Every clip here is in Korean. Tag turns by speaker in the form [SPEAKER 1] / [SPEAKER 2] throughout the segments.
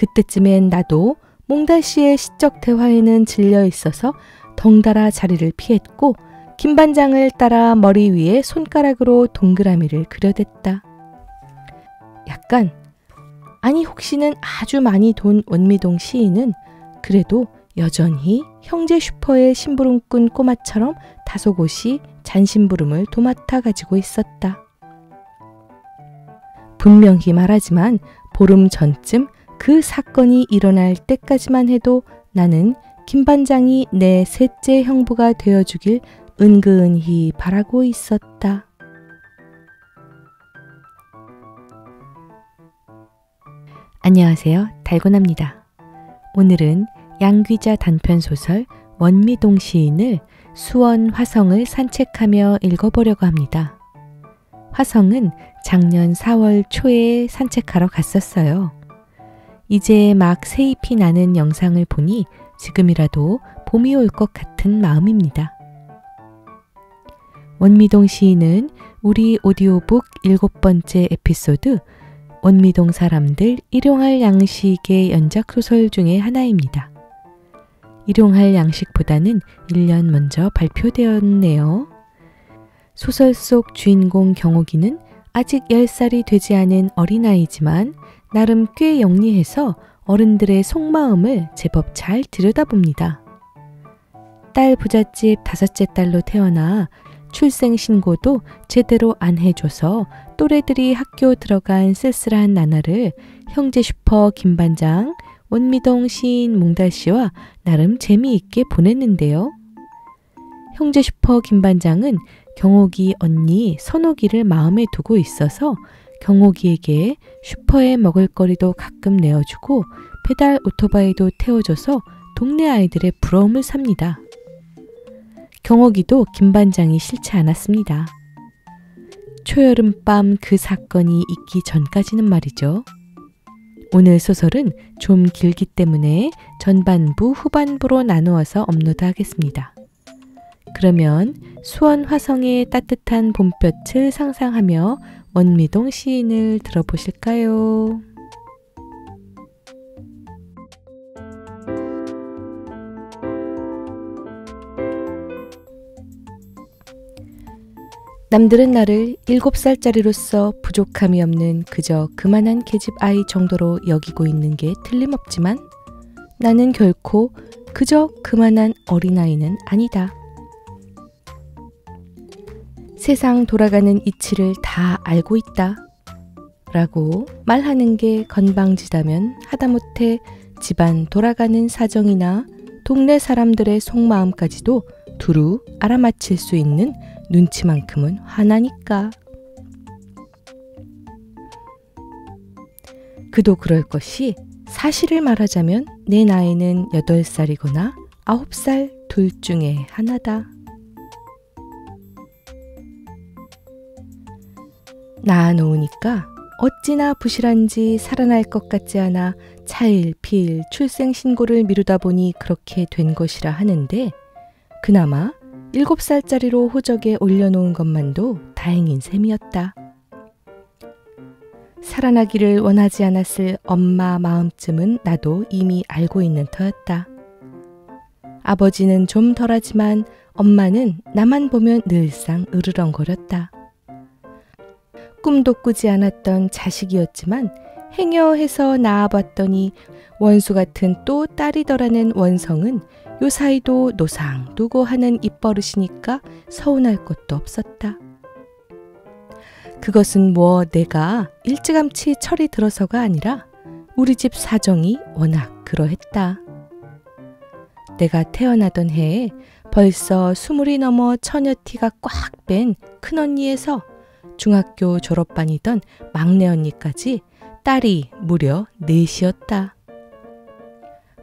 [SPEAKER 1] 그때쯤엔 나도 몽달씨의 시적 대화에는 질려 있어서 덩달아 자리를 피했고 김반장을 따라 머리 위에 손가락으로 동그라미를 그려댔다. 약간, 아니 혹시는 아주 많이 돈 원미동 시인은 그래도 여전히 형제 슈퍼의 심부름꾼 꼬마처럼 다소곳이 잔심부름을 도맡아 가지고 있었다. 분명히 말하지만 보름 전쯤 그 사건이 일어날 때까지만 해도 나는 김반장이 내 셋째 형부가 되어주길 은근히 바라고 있었다. 안녕하세요. 달고나입니다. 오늘은 양귀자 단편소설 원미동 시인을 수원 화성을 산책하며 읽어보려고 합니다. 화성은 작년 4월 초에 산책하러 갔었어요. 이제 막 새잎이 나는 영상을 보니 지금이라도 봄이 올 것 같은 마음입니다. 원미동 시인은 우리 오디오북 7번째 에피소드 원미동 사람들 일용할 양식의 연작소설 중에 하나입니다. 일용할 양식보다는 1년 먼저 발표되었네요. 소설 속 주인공 경옥이는 아직 10살이 되지 않은 어린아이지만 나름 꽤 영리해서 어른들의 속마음을 제법 잘 들여다봅니다. 딸 부잣집 5째 딸로 태어나 출생신고도 제대로 안 해줘서 또래들이 학교 들어간 쓸쓸한 나날을 형제 슈퍼 김반장, 원미동 시인 몽달씨와 나름 재미있게 보냈는데요. 형제 슈퍼 김반장은 경옥이 언니 선옥이를 마음에 두고 있어서 경옥이에게 슈퍼에 먹을거리도 가끔 내어주고 배달 오토바이도 태워줘서 동네 아이들의 부러움을 삽니다. 경옥이도 김반장이 싫지 않았습니다. 초여름밤 그 사건이 있기 전까지는 말이죠. 오늘 소설은 좀 길기 때문에 전반부, 후반부로 나누어서 업로드하겠습니다. 그러면 수원 화성의 따뜻한 봄볕을 상상하며 원미동 시인을 들어보실까요? 남들은 나를 7살짜리로서 부족함이 없는 그저 그만한 계집 아이 정도로 여기고 있는 게 틀림없지만 나는 결코 그저 그만한 어린아이는 아니다. 세상 돌아가는 이치를 다 알고 있다. 라고 말하는 게 건방지다면 하다못해 집안 돌아가는 사정이나 동네 사람들의 속마음까지도 두루 알아맞힐 수 있는 눈치만큼은 화나니까. 그도 그럴 것이 사실을 말하자면 내 나이는 8살이거나 9살 둘 중에 하나다. 낳아놓으니까 어찌나 부실한지 살아날 것 같지 않아 차일피일 출생신고를 미루다 보니 그렇게 된 것이라 하는데 그나마 7살짜리로 호적에 올려놓은 것만도 다행인 셈이었다. 살아나기를 원하지 않았을 엄마 마음쯤은 나도 이미 알고 있는 터였다. 아버지는 좀 덜하지만 엄마는 나만 보면 늘상 으르렁거렸다. 꿈도 꾸지 않았던 자식이었지만 행여해서 낳아봤더니 원수 같은 또 딸이더라는 원성은 요사이도 노상두고 하는 입버릇이니까 서운할 것도 없었다. 그것은 뭐 내가 일찌감치 철이 들어서가 아니라 우리 집 사정이 워낙 그러했다. 내가 태어나던 해에 벌써 20이 넘어 처녀티가 꽉 뺀 큰언니에서 중학교 졸업반이던 막내 언니까지 딸이 무려 4이었다.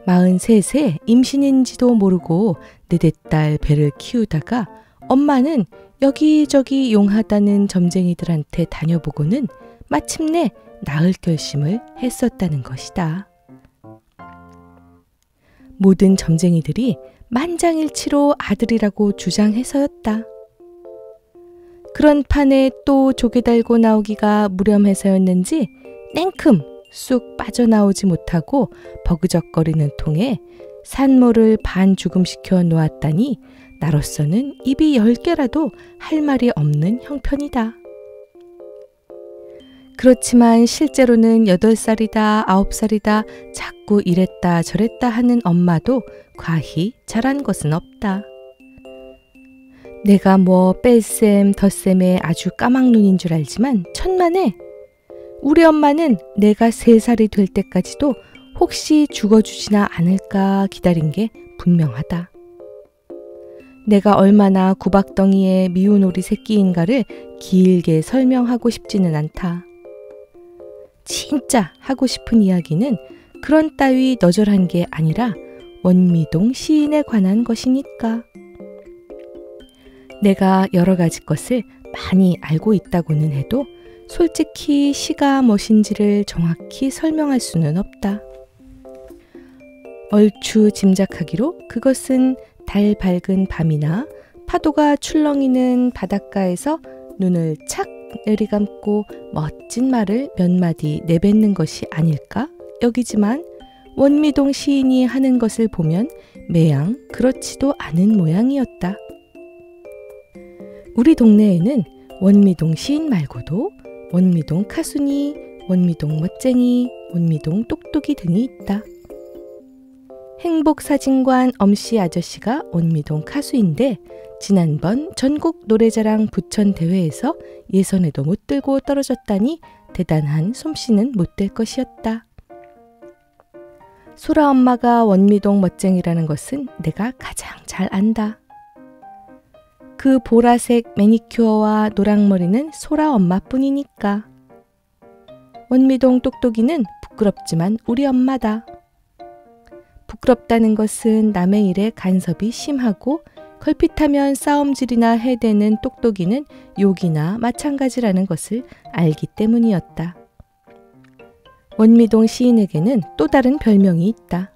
[SPEAKER 1] 43세 임신인지도 모르고 4대딸 배를 키우다가 엄마는 여기저기 용하다는 점쟁이들한테 다녀보고는 마침내 낳을 결심을 했었다는 것이다. 모든 점쟁이들이 만장일치로 아들이라고 주장해서였다. 그런 판에 또 조개 달고 나오기가 무렴해서였는지 냉큼 쑥 빠져나오지 못하고 버그적거리는 통에 산모를 반 죽음시켜 놓았다니 나로서는 입이 10개라도 할 말이 없는 형편이다. 그렇지만 실제로는 8살이다, 9살이다 자꾸 이랬다 저랬다 하는 엄마도 과히 잘한 것은 없다. 내가 뭐 뺄셈 덧셈에 아주 까막눈인 줄 알지만 천만에 우리 엄마는 내가 3살이 될 때까지도 혹시 죽어주지나 않을까 기다린 게 분명하다. 내가 얼마나 구박덩이의 미운 오리 새끼인가를 길게 설명하고 싶지는 않다. 진짜 하고 싶은 이야기는 그런 따위 너절한 게 아니라 원미동 시인에 관한 것이니까. 내가 여러 가지 것을 많이 알고 있다고는 해도 솔직히 시가 무엇인지를 정확히 설명할 수는 없다. 얼추 짐작하기로 그것은 달 밝은 밤이나 파도가 출렁이는 바닷가에서 눈을 착 내리감고 멋진 말을 몇 마디 내뱉는 것이 아닐까 여기지만 원미동 시인이 하는 것을 보면 매양 그렇지도 않은 모양이었다. 우리 동네에는 원미동 시인 말고도 원미동 카순이, 원미동 멋쟁이, 원미동 똑똑이 등이 있다. 행복사진관 엄씨 아저씨가 원미동 카수인데 지난번 전국 노래자랑 부천대회에서 예선에도 못 들고 떨어졌다니 대단한 솜씨는 못 될 것이었다. 소라 엄마가 원미동 멋쟁이라는 것은 내가 가장 잘 안다. 그 보라색 매니큐어와 노랑머리는 소라 엄마뿐이니까. 원미동 똑똑이는 부끄럽지만 우리 엄마다. 부끄럽다는 것은 남의 일에 간섭이 심하고 걸핏하면 싸움질이나 해대는 똑똑이는 욕이나 마찬가지라는 것을 알기 때문이었다. 원미동 시인에게는 또 다른 별명이 있다.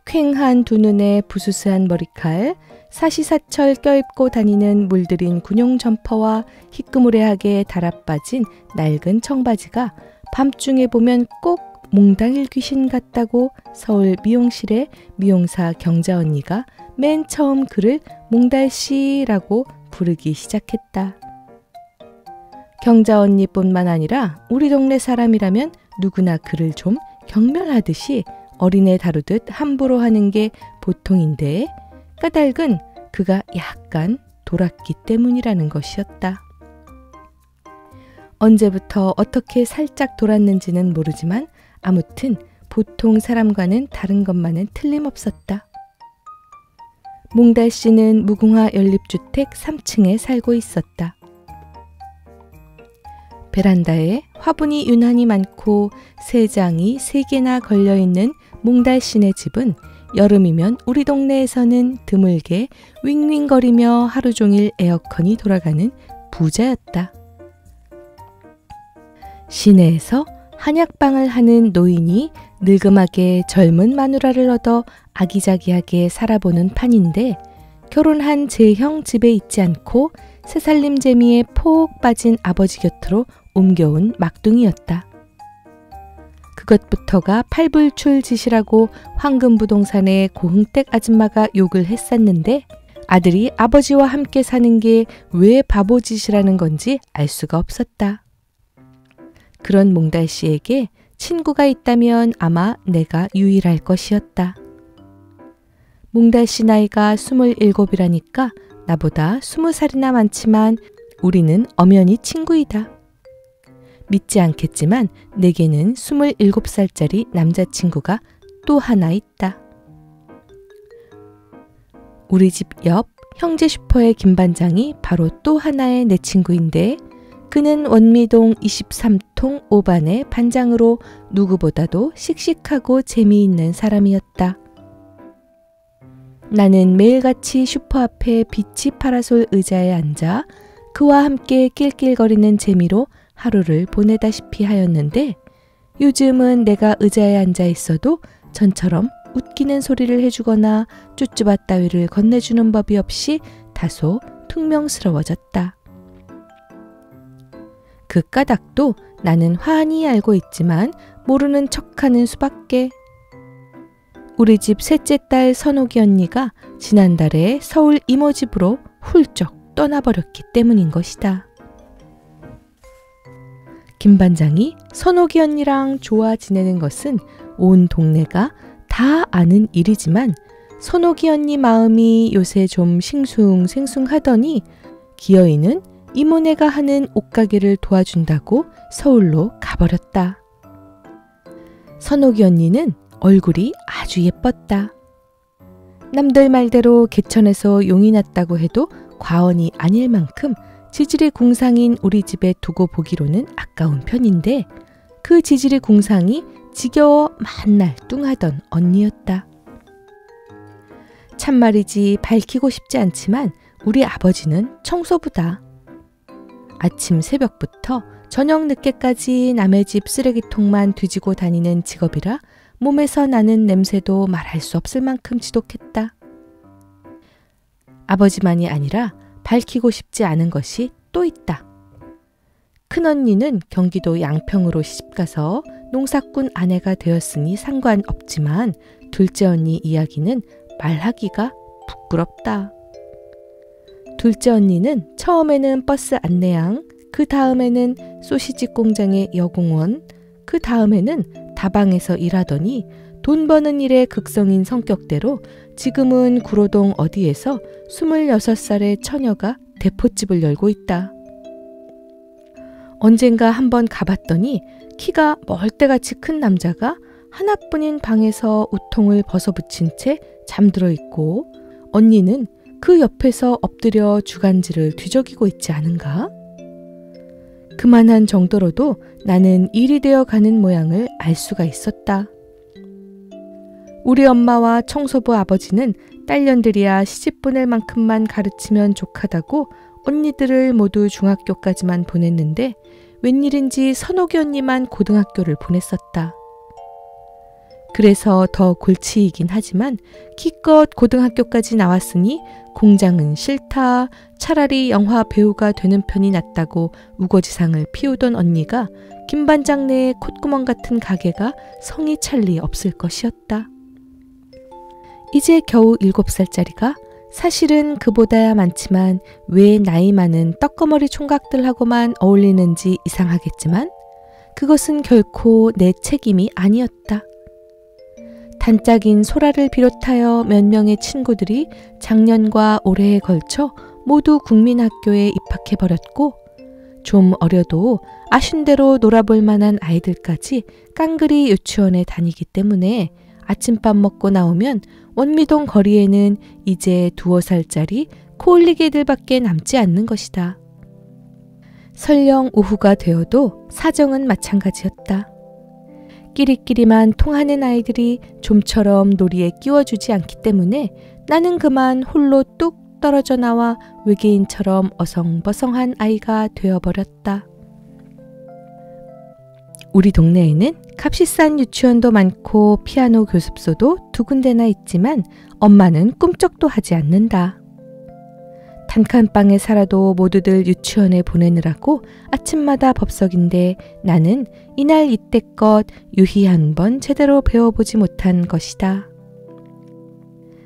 [SPEAKER 1] 퀭한 두 눈에 부스스한 머리칼, 사시사철 껴입고 다니는 물들인 군용 점퍼와 희끄무레하게 달아빠진 낡은 청바지가 밤중에 보면 꼭 몽당일 귀신 같다고 서울 미용실의 미용사 경자 언니가 맨 처음 그를 몽달씨라고 부르기 시작했다. 경자 언니뿐만 아니라 우리 동네 사람이라면 누구나 그를 좀 경멸하듯이 어린애 다루듯 함부로 하는 게 보통인데 까닭은 그가 약간 돌았기 때문이라는 것이었다. 언제부터 어떻게 살짝 돌았는지는 모르지만 아무튼 보통 사람과는 다른 것만은 틀림없었다. 몽달씨는 무궁화 연립주택 3층에 살고 있었다. 베란다에 화분이 유난히 많고 새장이 3개나 걸려있는 몽달씨네 집은 여름이면 우리 동네에서는 드물게 윙윙거리며 하루 종일 에어컨이 돌아가는 부자였다. 시내에서 한약방을 하는 노인이 늙음하게 젊은 마누라를 얻어 아기자기하게 살아보는 판인데 결혼한 제형 집에 있지 않고 새살림 재미에 폭 빠진 아버지 곁으로 옮겨온 막둥이였다. 그것부터가 팔불출 짓이라고 황금부동산의 고흥댁 아줌마가 욕을 했었는데 아들이 아버지와 함께 사는 게 왜 바보짓이라는 건지 알 수가 없었다. 그런 몽달씨에게 친구가 있다면 아마 내가 유일할 것이었다. 몽달씨 나이가 27이라니까 나보다 20살이나 많지만 우리는 엄연히 친구이다. 믿지 않겠지만 내게는 27살짜리 남자친구가 또 하나 있다. 우리 집 옆 형제 슈퍼의 김반장이 바로 또 하나의 내 친구인데 그는 원미동 23통 5반의 반장으로 누구보다도 씩씩하고 재미있는 사람이었다. 나는 매일같이 슈퍼 앞에 비치 파라솔 의자에 앉아 그와 함께 낄낄거리는 재미로 하루를 보내다시피 하였는데 요즘은 내가 의자에 앉아 있어도 전처럼 웃기는 소리를 해주거나 쭈쭈바 따위를 건네주는 법이 없이 다소 퉁명스러워졌다. 그 까닭도 나는 환히 알고 있지만 모르는 척하는 수밖에. 우리 집 셋째 딸 선옥이 언니가 지난달에 서울 이모 집으로 훌쩍 떠나버렸기 때문인 것이다. 김 반장이 선옥이 언니랑 좋아 지내는 것은 온 동네가 다 아는 일이지만 선옥이 언니 마음이 요새 좀 싱숭생숭하더니 기어이는 이모네가 하는 옷가게를 도와준다고 서울로 가버렸다. 선옥이 언니는 얼굴이 아주 예뻤다. 남들 말대로 개천에서 용이 났다고 해도 과언이 아닐 만큼 지질이 궁상인 우리 집에 두고 보기로는 아까운 편인데 그 지질이 궁상이 지겨워 만날 뚱하던 언니였다. 참말이지 밝히고 싶지 않지만 우리 아버지는 청소부다. 아침 새벽부터 저녁 늦게까지 남의 집 쓰레기통만 뒤지고 다니는 직업이라 몸에서 나는 냄새도 말할 수 없을 만큼 지독했다. 아버지만이 아니라 밝히고 싶지 않은 것이 또 있다. 큰언니는 경기도 양평으로 시집가서 농사꾼 아내가 되었으니 상관없지만 둘째 언니 이야기는 말하기가 부끄럽다. 둘째 언니는 처음에는 버스 안내양, 그 다음에는 소시지 공장의 여공원, 그 다음에는 다방에서 일하더니 돈 버는 일에 극성인 성격대로 지금은 구로동 어디에서 26살의 처녀가 대포집을 열고 있다. 언젠가 한번 가봤더니 키가 멀대같이 큰 남자가 하나뿐인 방에서 우통을 벗어붙인 채 잠들어 있고 언니는 그 옆에서 엎드려 주간지를 뒤적이고 있지 않은가? 그만한 정도로도 나는 일이 되어 가는 모양을 알 수가 있었다. 우리 엄마와 청소부 아버지는 딸년들이야 시집 보낼 만큼만 가르치면 족하다고 언니들을 모두 중학교까지만 보냈는데 웬일인지 선옥이 언니만 고등학교를 보냈었다. 그래서 더 골치이긴 하지만 기껏 고등학교까지 나왔으니 공장은 싫다, 차라리 영화 배우가 되는 편이 낫다고 우거지상을 피우던 언니가 김반장 내의 콧구멍 같은 가게가 성이 찰 리 없을 것이었다. 이제 겨우 7살짜리가 사실은 그보다야 많지만 왜 나이 많은 떡거머리 총각들하고만 어울리는지 이상하겠지만 그것은 결코 내 책임이 아니었다. 단짝인 소라를 비롯하여 몇 명의 친구들이 작년과 올해에 걸쳐 모두 국민학교에 입학해버렸고 좀 어려도 아쉬운대로 놀아볼 만한 아이들까지 깡그리 유치원에 다니기 때문에 아침밥 먹고 나오면 원미동 거리에는 이제 2~5살짜리 코올리개들밖에 남지 않는 것이다. 설령 오후가 되어도 사정은 마찬가지였다. 끼리끼리만 통하는 아이들이 좀처럼 놀이에 끼워주지 않기 때문에 나는 그만 홀로 뚝 떨어져 나와 외계인처럼 어성버성한 아이가 되어버렸다. 우리 동네에는 값이 싼 유치원도 많고 피아노 교습소도 2군데나 있지만 엄마는 꿈쩍도 하지 않는다. 단칸방에 살아도 모두들 유치원에 보내느라고 아침마다 법석인데 나는 이날 이때껏 유희 한번 제대로 배워보지 못한 것이다.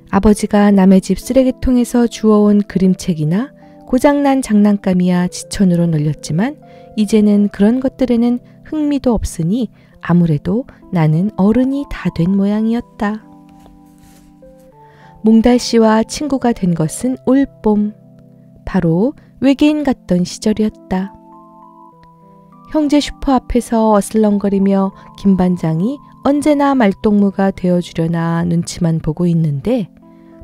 [SPEAKER 1] 아버지가 남의 집 쓰레기통에서 주워온 그림책이나 고장난 장난감이야 지천으로 놀렸지만 이제는 그런 것들에는 흥미도 없으니 아무래도 나는 어른이 다 된 모양이었다. 몽달 씨와 친구가 된 것은 올봄. 바로 외계인 같던 시절이었다. 형제 슈퍼 앞에서 어슬렁거리며 김 반장이 언제나 말동무가 되어주려나 눈치만 보고 있는데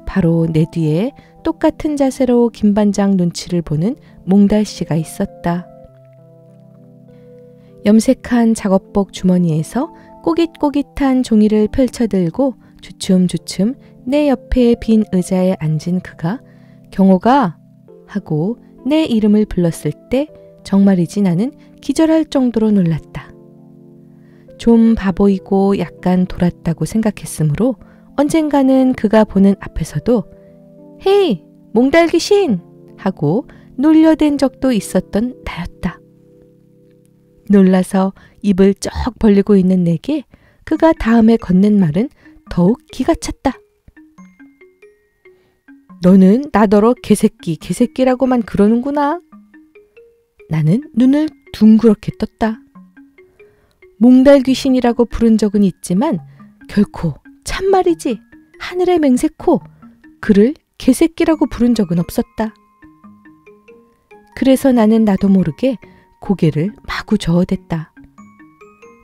[SPEAKER 1] 바로 내 뒤에 똑같은 자세로 김 반장 눈치를 보는 몽달 씨가 있었다. 염색한 작업복 주머니에서 꼬깃꼬깃한 종이를 펼쳐들고 주춤주춤 내 옆에 빈 의자에 앉은 그가 경호가 하고 내 이름을 불렀을 때 정말이지 나는 기절할 정도로 놀랐다. 좀 바보이고 약간 돌았다고 생각했으므로 언젠가는 그가 보는 앞에서도 헤이 몽달 귀신! 하고 놀려댄 적도 있었던 나였다. 놀라서 입을 쩍 벌리고 있는 내게 그가 다음에 건넨 말은 더욱 기가 찼다. 너는 나더러 개새끼, 개새끼라고만 그러는구나. 나는 눈을 둥그렇게 떴다. 몽달 귀신이라고 부른 적은 있지만 결코 참말이지 하늘의 맹세코 그를 개새끼라고 부른 적은 없었다. 그래서 나는 나도 모르게 고개를 마구 저어댔다.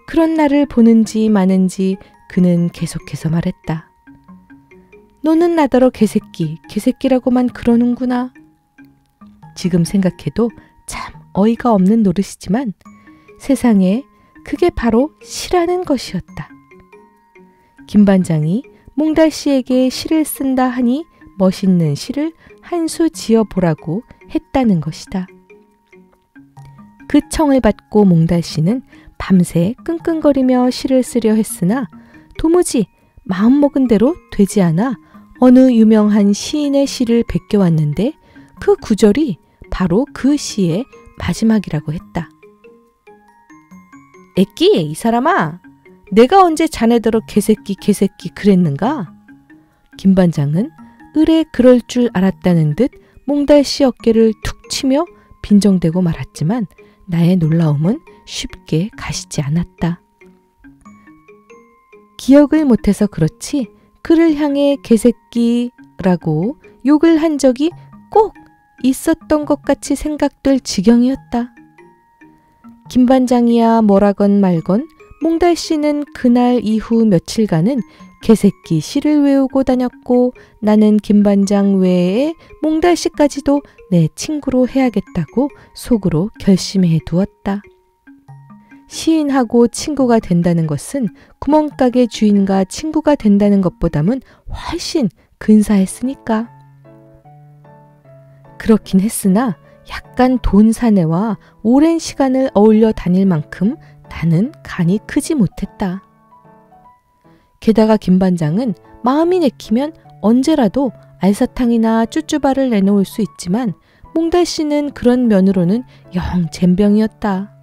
[SPEAKER 1] 그런 나를 보는지 마는지 그는 계속해서 말했다. 너는 나더러 개새끼, 개새끼라고만 그러는구나. 지금 생각해도 참 어이가 없는 노릇이지만 세상에 그게 바로 시라는 것이었다. 김반장이 몽달 씨에게 시를 쓴다 하니 멋있는 시를 한 수 지어보라고 했다는 것이다. 그 청을 받고 몽달 씨는 밤새 끙끙거리며 시를 쓰려 했으나 도무지 마음먹은 대로 되지 않아 어느 유명한 시인의 시를 베껴왔는데 그 구절이 바로 그 시의 마지막이라고 했다. 애끼 이 사람아, 내가 언제 자네더러 개새끼 개새끼 그랬는가? 김반장은 을에 그럴 줄 알았다는 듯 몽달 씨 어깨를 툭 치며 빈정대고 말았지만 나의 놀라움은 쉽게 가시지 않았다. 기억을 못해서 그렇지 그를 향해 개새끼라고 욕을 한 적이 꼭 있었던 것 같이 생각될 지경이었다. 김반장이야 뭐라건 말건 몽달 씨는 그날 이후 며칠간은 개새끼 시를 외우고 다녔고 나는 김반장 외에 몽달 씨까지도 내 친구로 해야겠다고 속으로 결심해 두었다. 시인하고 친구가 된다는 것은 구멍가게 주인과 친구가 된다는 것보다는 훨씬 근사했으니까. 그렇긴 했으나 약간 돈 사내와 오랜 시간을 어울려 다닐 만큼 나는 간이 크지 못했다. 게다가 김반장은 마음이 내키면 언제라도 알사탕이나 쭈쭈바를 내놓을 수 있지만 몽달 씨는 그런 면으로는 영 젬병이었다.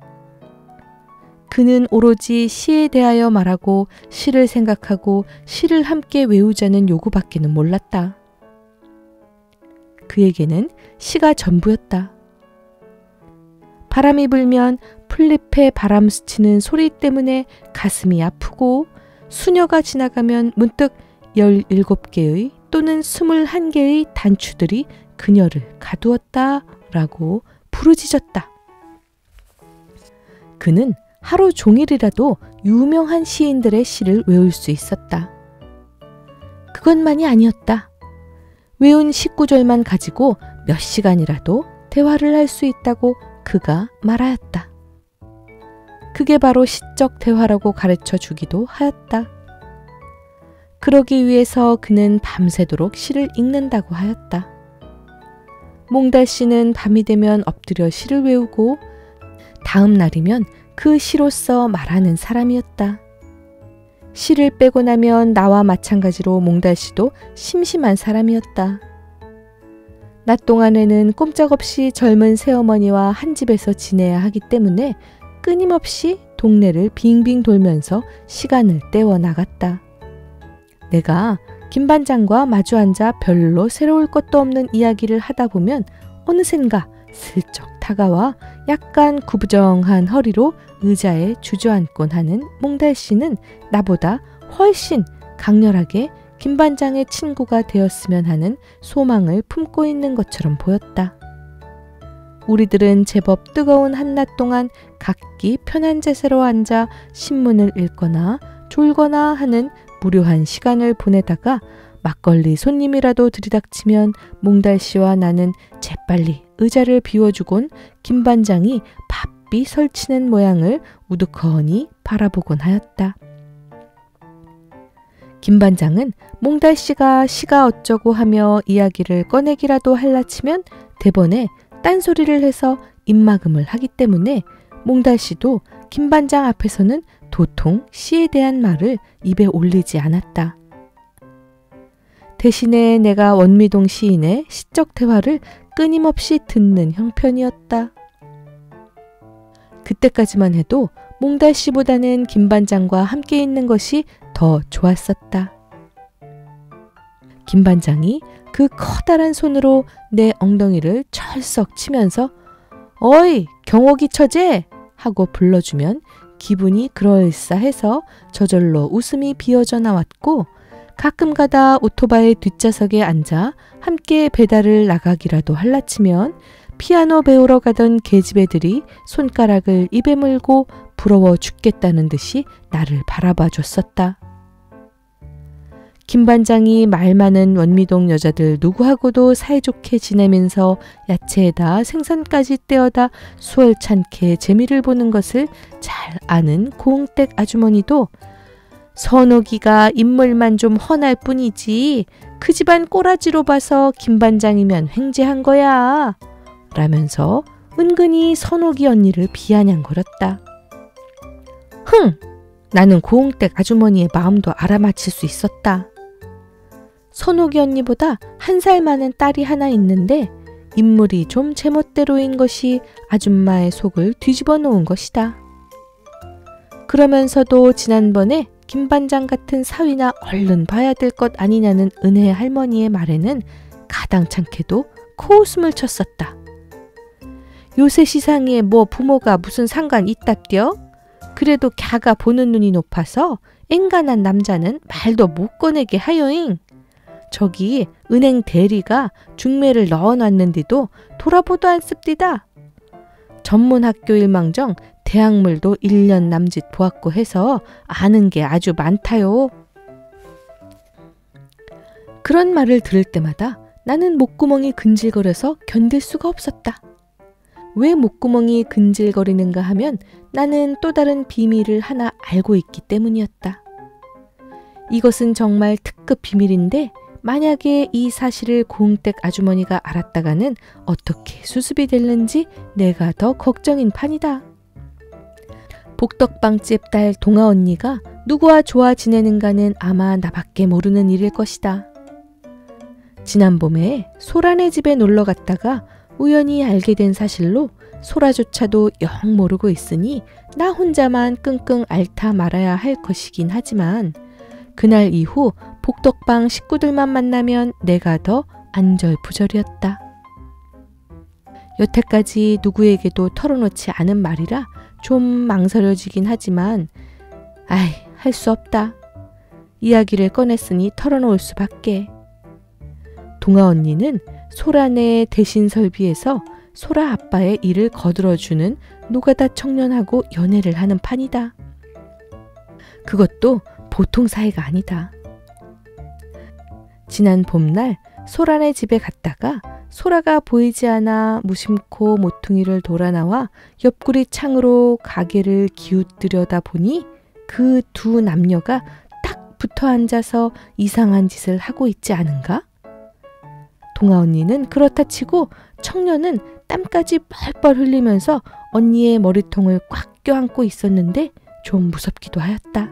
[SPEAKER 1] 그는 오로지 시에 대하여 말하고 시를 생각하고 시를 함께 외우자는 요구밖에는 몰랐다. 그에게는 시가 전부였다. 바람이 불면 풀잎에 바람 스치는 소리 때문에 가슴이 아프고 수녀가 지나가면 문득 17개의 또는 21개의 단추들이 그녀를 가두었다 라고 부르짖었다. 그는 하루 종일이라도 유명한 시인들의 시를 외울 수 있었다. 그것만이 아니었다. 외운 19절만 가지고 몇 시간이라도 대화를 할 수 있다고 그가 말하였다. 그게 바로 시적 대화라고 가르쳐 주기도 하였다. 그러기 위해서 그는 밤새도록 시를 읽는다고 하였다. 몽달 씨는 밤이 되면 엎드려 시를 외우고 다음 날이면 그 시로서 말하는 사람이었다. 시를 빼고 나면 나와 마찬가지로 몽달 씨도 심심한 사람이었다. 낮 동안에는 꼼짝없이 젊은 새어머니와 한 집에서 지내야 하기 때문에 끊임없이 동네를 빙빙 돌면서 시간을 때워 나갔다. 내가 김반장과 마주 앉아 별로 새로울 것도 없는 이야기를 하다 보면 어느샌가 슬쩍 다가와 약간 구부정한 허리로 의자에 주저앉곤 하는 몽달 씨는 나보다 훨씬 강렬하게 김반장의 친구가 되었으면 하는 소망을 품고 있는 것처럼 보였다. 우리들은 제법 뜨거운 한낮 동안 각기 편한 자세로 앉아 신문을 읽거나 졸거나 하는 무료한 시간을 보내다가 막걸리 손님이라도 들이닥치면 몽달 씨와 나는 재빨리 의자를 비워주곤 김반장이 바삐 설치는 모양을 우두커니 바라보곤 하였다. 김반장은 몽달 씨가 시가 어쩌고 하며 이야기를 꺼내기라도 할라치면 대번에 딴소리를 해서 입막음을 하기 때문에 몽달 씨도 김반장 앞에서는 도통 시에 대한 말을 입에 올리지 않았다. 대신에 내가 원미동 시인의 시적 대화를 끊임없이 듣는 형편이었다. 그때까지만 해도 몽달씨보다는 김반장과 함께 있는 것이 더 좋았었다. 김반장이 그 커다란 손으로 내 엉덩이를 철썩 치면서 어이 경옥이 처제 하고 불러주면 기분이 그럴싸해서 저절로 웃음이 비어져 나왔고 가끔가다 오토바이 뒷좌석에 앉아 함께 배달을 나가기라도 할라치면 피아노 배우러 가던 계집애들이 손가락을 입에 물고 부러워 죽겠다는 듯이 나를 바라봐 줬었다. 김반장이 말 많은 원미동 여자들 누구하고도 사이좋게 지내면서 야채에다 생선까지 떼어다 수월찮게 재미를 보는 것을 잘 아는 고흥댁 아주머니도 선옥이가 인물만 좀 훤할 뿐이지 그 집안 꼬라지로 봐서 김반장이면 횡재한 거야 라면서 은근히 선옥이 언니를 비아냥거렸다. 흥! 나는 고흥댁 아주머니의 마음도 알아맞힐 수 있었다. 선옥이 언니보다 1살 많은 딸이 하나 있는데 인물이 좀 제멋대로인 것이 아줌마의 속을 뒤집어 놓은 것이다. 그러면서도 지난번에 김반장 같은 사위나 얼른 봐야 될 것 아니냐는 은혜 할머니의 말에는 가당찮게도 코웃음을 쳤었다. 요새 시상에 뭐 부모가 무슨 상관 있답디요? 그래도 걔가 보는 눈이 높아서 앵간한 남자는 말도 못 꺼내게 하여잉. 저기 은행 대리가 중매를 넣어놨는데도 돌아보도 안 씁디다. 전문학교 일망정 대학물도 1년 남짓 보았고 해서 아는 게 아주 많다요. 그런 말을 들을 때마다 나는 목구멍이 근질거려서 견딜 수가 없었다. 왜 목구멍이 근질거리는가 하면 나는 또 다른 비밀을 하나 알고 있기 때문이었다. 이것은 정말 특급 비밀인데 만약에 이 사실을 고흥댁 아주머니가 알았다가는 어떻게 수습이 될는지 내가 더 걱정인 판이다. 복덕방집 딸 동아 언니가 누구와 좋아 지내는가는 아마 나밖에 모르는 일일 것이다. 지난 봄에 소라네 집에 놀러 갔다가 우연히 알게 된 사실로 소라조차도 영 모르고 있으니 나 혼자만 끙끙 앓다 말아야 할 것이긴 하지만 그날 이후 복덕방 식구들만 만나면 내가 더 안절부절이었다. 여태까지 누구에게도 털어놓지 않은 말이라 좀 망설여지긴 하지만 할 수 없다. 이야기를 꺼냈으니 털어놓을 수밖에. 동아 언니는 소라네 대신 설비에서 소라 아빠의 일을 거들어주는 노가다 청년하고 연애를 하는 판이다. 그것도 보통 사이가 아니다. 지난 봄날 소라네 집에 갔다가 소라가 보이지 않아 무심코 모퉁이를 돌아 나와 옆구리 창으로 가게를 기웃들여다 보니 그 두 남녀가 딱 붙어 앉아서 이상한 짓을 하고 있지 않은가? 동아 언니는 그렇다 치고 청년은 땀까지 뻘뻘 흘리면서 언니의 머리통을 꽉 껴안고 있었는데 좀 무섭기도 하였다.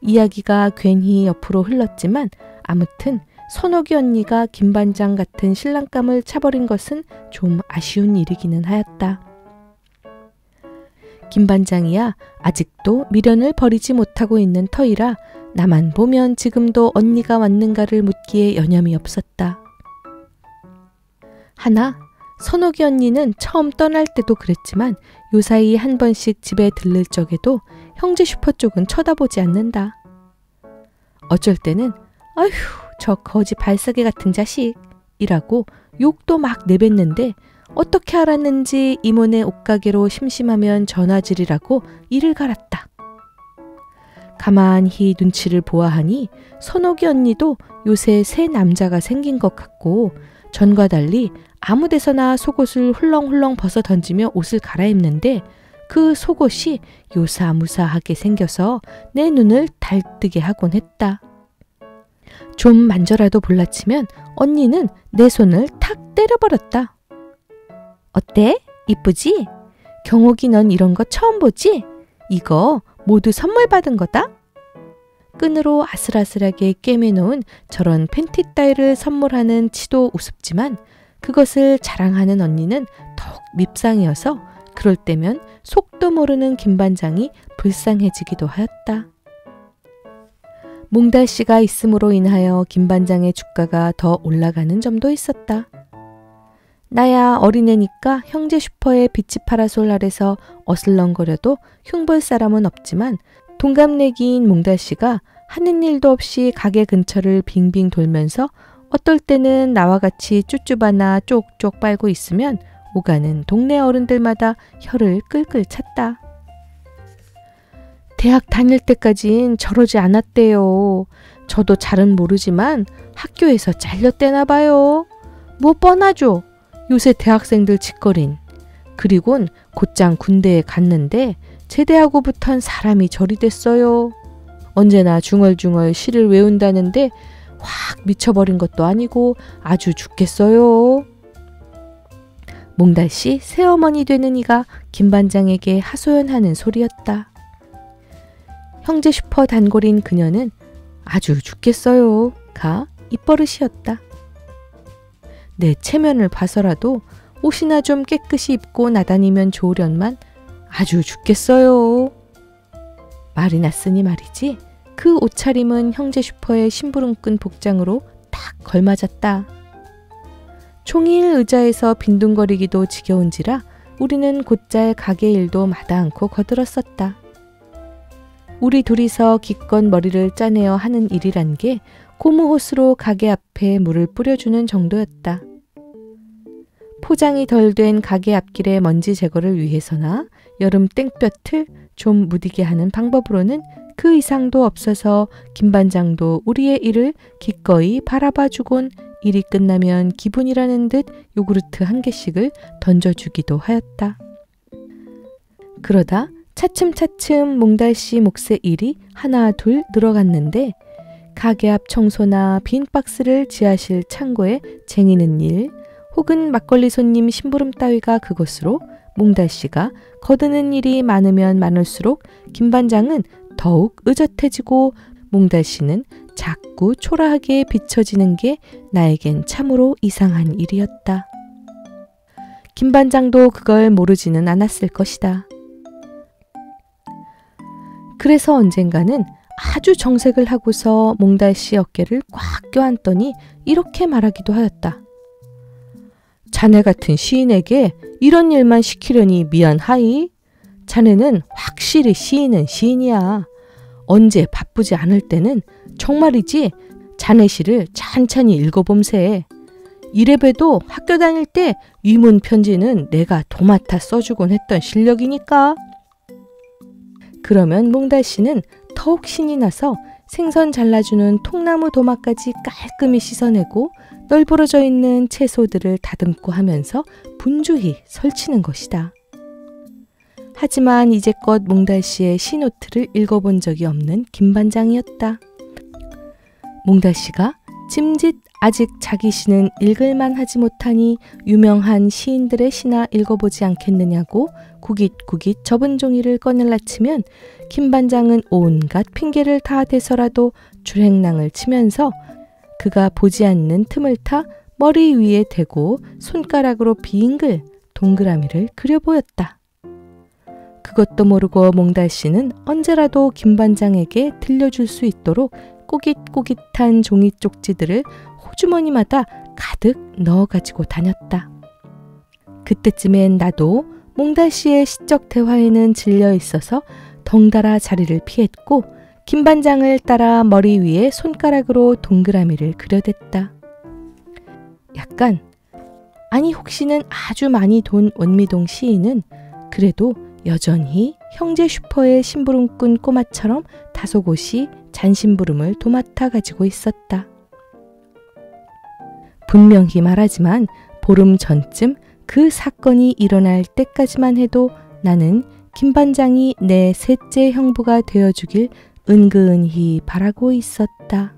[SPEAKER 1] 이야기가 괜히 옆으로 흘렀지만 아무튼 선옥이 언니가 김반장 같은 신랑감을 차버린 것은 좀 아쉬운 일이기는 하였다. 김반장이야 아직도 미련을 버리지 못하고 있는 터이라 나만 보면 지금도 언니가 왔는가를 묻기에 여념이 없었다. 하나, 선옥이 언니는 처음 떠날 때도 그랬지만 요사이 한 번씩 집에 들를 적에도 형제 슈퍼 쪽은 쳐다보지 않는다. 어쩔 때는 아휴 저 거지 발사계 같은 자식이라고 욕도 막 내뱉는데 어떻게 알았는지 이모네 옷가게로 심심하면 전화질이라고 이를 갈았다. 가만히 눈치를 보아하니 선옥이 언니도 요새 새 남자가 생긴 것 같고 전과 달리 아무 데서나 속옷을 훌렁훌렁 벗어 던지며 옷을 갈아입는데 그 속옷이 요사무사하게 생겨서 내 눈을 달뜨게 하곤 했다. 좀 만져라도 볼라치면 언니는 내 손을 탁 때려버렸다. 어때? 이쁘지? 경옥이 넌 이런 거 처음 보지? 이거 모두 선물 받은 거다? 끈으로 아슬아슬하게 꿰매놓은 저런 팬티 따위를 선물하는 치도 우습지만 그것을 자랑하는 언니는 더욱 밉상이어서 그럴 때면 속도 모르는 김반장이 불쌍해지기도 하였다. 몽달씨가 있음으로 인하여 김반장의 주가가 더 올라가는 점도 있었다. 나야 어린애니까 형제 슈퍼의 비치 파라솔 아래서 어슬렁거려도 흉볼 사람은 없지만 동갑내기인 몽달씨가 하는 일도 없이 가게 근처를 빙빙 돌면서 어떨 때는 나와 같이 쭈쭈바나 쪽쪽 빨고 있으면 오가는 동네 어른들마다 혀를 끌끌 찼다. 대학 다닐 때까진 저러지 않았대요. 저도 잘은 모르지만 학교에서 잘렸대나 봐요. 뭐 뻔하죠. 요새 대학생들 짓거린. 그리곤 곧장 군대에 갔는데 제대하고부턴 사람이 저리 됐어요. 언제나 중얼중얼 시를 외운다는데 확 미쳐버린 것도 아니고 아주 죽겠어요. 몽달씨 새어머니 되는 이가 김반장에게 하소연하는 소리였다. 형제 슈퍼 단골인 그녀는 아주 죽겠어요 가 입버릇이었다. 내 체면을 봐서라도 옷이나 좀 깨끗이 입고 나다니면 좋으련만 아주 죽겠어요. 말이 났으니 말이지 그 옷차림은 형제 슈퍼의 심부름꾼 복장으로 딱 걸맞았다. 종일 의자에서 빈둥거리기도 지겨운지라 우리는 곧잘 가게 일도 마다 않고 거들었었다. 우리 둘이서 기껏 머리를 짜내어 하는 일이란 게 고무호스로 가게 앞에 물을 뿌려주는 정도였다. 포장이 덜 된 가게 앞길의 먼지 제거를 위해서나 여름 땡볕을 좀 무디게 하는 방법으로는 그 이상도 없어서 김반장도 우리의 일을 기꺼이 바라봐주곤 일이 끝나면 기분이라는 듯 요구르트 한 개씩을 던져주기도 하였다. 그러다 차츰차츰 몽달씨 몫의 일이 하나 둘 늘어갔는데 가게 앞 청소나 빈 박스를 지하실 창고에 쟁이는 일 혹은 막걸리 손님 심부름 따위가 그것으로 몽달씨가 거드는 일이 많으면 많을수록 김반장은 더욱 의젓해지고 몽달씨는 자꾸 초라하게 비춰지는 게 나에겐 참으로 이상한 일이었다. 김반장도 그걸 모르지는 않았을 것이다. 그래서 언젠가는 아주 정색을 하고서 몽달씨 어깨를 꽉 껴안더니 이렇게 말하기도 하였다. 자네 같은 시인에게 이런 일만 시키려니 미안하이. 자네는 확실히 시인은 시인이야. 언제 바쁘지 않을 때는 정말이지 자네 시를 찬찬히 읽어봄세. 이래봬도 학교 다닐 때 위문 편지는 내가 도맡아 써주곤 했던 실력이니까. 그러면 몽달씨는 더욱 신이 나서 생선 잘라주는 통나무 도마까지 깔끔히 씻어내고 널브러져 있는 채소들을 다듬고 하면서 분주히 설치는 것이다. 하지만 이제껏 몽달씨의 시노트를 읽어본 적이 없는 김반장이었다. 몽달씨가 짐짓 아직 자기 시는 읽을만 하지 못하니 유명한 시인들의 시나 읽어보지 않겠느냐고 구깃구깃 접은 종이를 꺼내려 치면 김반장은 온갖 핑계를 다 대서라도 줄행랑을 치면서 그가 보지 않는 틈을 타 머리 위에 대고 손가락으로 빙글 동그라미를 그려 보였다. 그것도 모르고 몽달씨는 언제라도 김반장에게 들려줄 수 있도록 꼬깃꼬깃한 종이 쪽지들을 호주머니마다 가득 넣어가지고 다녔다. 그때쯤엔 나도 몽달씨의 시적 대화에는 질려 있어서 덩달아 자리를 피했고 김반장을 따라 머리 위에 손가락으로 동그라미를 그려댔다. 약간 아니 혹시는 아주 많이 돈 원미동 시인은 그래도 여전히 형제 슈퍼의 심부름꾼 꼬마처럼 다소곳이 잔심부름을 도맡아 가지고 있었다. 분명히 말하지만 보름 전쯤 그 사건이 일어날 때까지만 해도 나는 김반장이 내 셋째 형부가 되어주길 은근히 바라고 있었다.